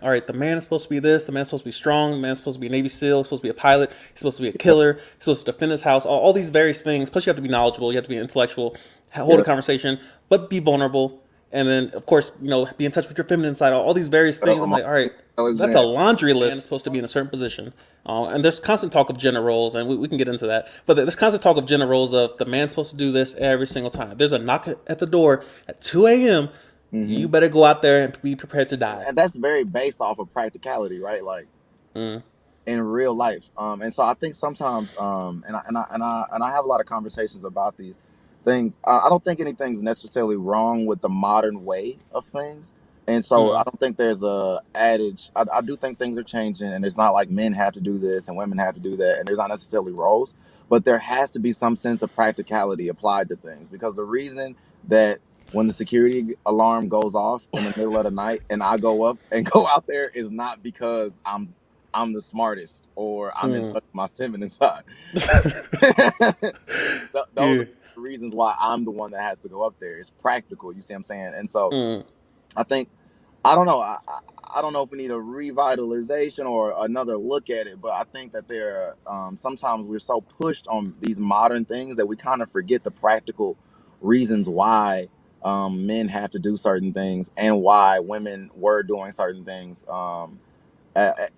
all right, the man is supposed to be this, the man's supposed to be strong, the man's supposed to be a Navy SEAL, he's supposed to be a pilot, he's supposed to be a killer, he's supposed to defend his house, all these various things. Plus, you have to be knowledgeable, you have to be intellectual, hold a Yeah, conversation, but be vulnerable. And then, of course, be in touch with your feminine side, all these various things. I'm like, all emotionally right, that's a intelligent. laundry list. Man is supposed to be in a certain position. And there's constant talk of gender roles, and we can get into that. But there's constant talk of gender roles of the man's supposed to do this every single time. If there's a knock at the door at 2 a.m., Hmm. you better go out there and be prepared to die. And that's very based off of practicality, right? Like Mm, in real life. And so I think sometimes, and I have a lot of conversations about these things. I don't think anything's necessarily wrong with the modern way of things. And so I mm, don't think there's a adage. I do think things are changing, and it's not like men have to do this and women have to do that, and there's not necessarily roles, but there has to be some sense of practicality applied to things, because the reason that when the security alarm goes off in the middle of the night and I go up and go out there is not because I'm the smartest or I'm in touch mm. with my feminine side. Those Yeah. are the reasons why I'm the one that has to go up there. It's practical. You see what I'm saying? And so Mm, I think I don't know. I don't know if we need a revitalization or another look at it, but I think that there sometimes we're so pushed on these modern things that we kind of forget the practical reasons why men have to do certain things and why women were doing certain things.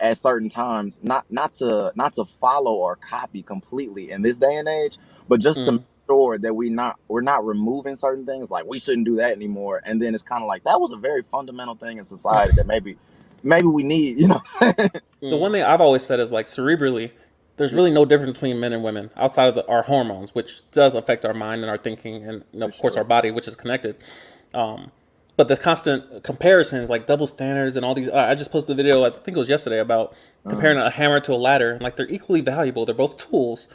At certain times, not to follow or copy completely in this day and age, but just to make mm. sure that we're not removing certain things, like we shouldn't do that anymore. And then it's kind of like that was a very fundamental thing in society that maybe we need, The one thing I've always said is like cerebrally, there's Yeah, really no difference between men and women outside of our hormones, which does affect our mind and our thinking, and for of course sure. our body, which is connected. Um, but the constant comparisons, like double standards, and all these. I just posted a video, I think it was yesterday, about Uh, comparing a hammer to a ladder, and like they're equally valuable. They're both tools,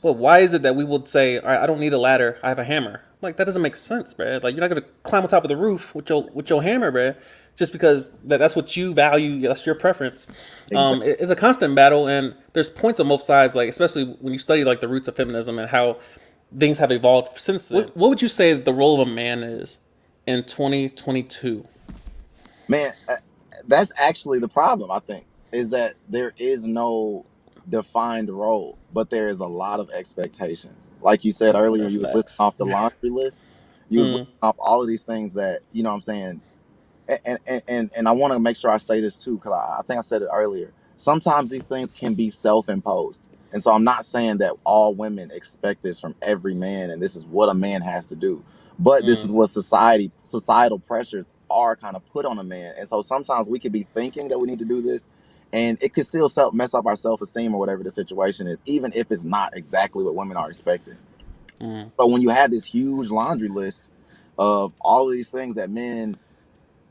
but yes, why is it that we would say, all right, I don't need a ladder, I have a hammer? Like that doesn't make sense, bruh. Like you're not gonna climb on top of the roof with your hammer, bruh, just because that's what you value, that's your preference. exactly. It's a constant battle, and there's points on both sides. Like especially when you study like the roots of feminism and how things have evolved since then. What would you say the role of a man is in 2022? Man, that's actually the problem. I think is that there is no defined role, but there is a lot of expectations. Like you said Oh, earlier, that's you was listing facts. off the laundry list. You was listing Mm, off all of these things that what I'm saying. And I want to make sure I say this too, because I think I said it earlier. Sometimes these things can be self-imposed, and so I'm not saying that all women expect this from every man, and this is what a man has to do. But this is mm, what societal pressures are kind of put on a man, and so sometimes we could be thinking that we need to do this, and it could still mess up our self-esteem or whatever the situation is, even if it's not exactly what women are expecting. mm, So when you have this huge laundry list of all of these things that men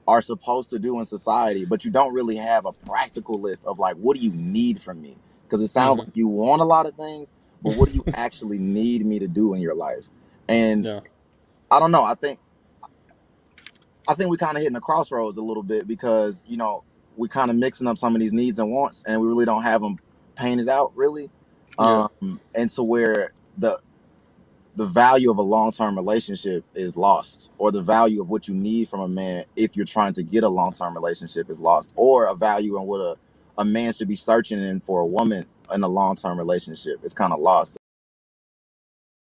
are supposed to do in society, but you don't really have a practical list of like, what do you need from me? Because it sounds mm. like you want a lot of things, but what do you actually need me to do in your life? And Yeah. I don't know. I think we kind of hitting a crossroads a little bit, because we kind of mixing up some of these needs and wants, and we really don't have them painted out really. Yeah. And so where the value of a long-term relationship is lost, or the value of what you need from a man if you're trying to get a long-term relationship is lost, or a value in what a man should be searching in for a woman in a long-term relationship is kind of lost.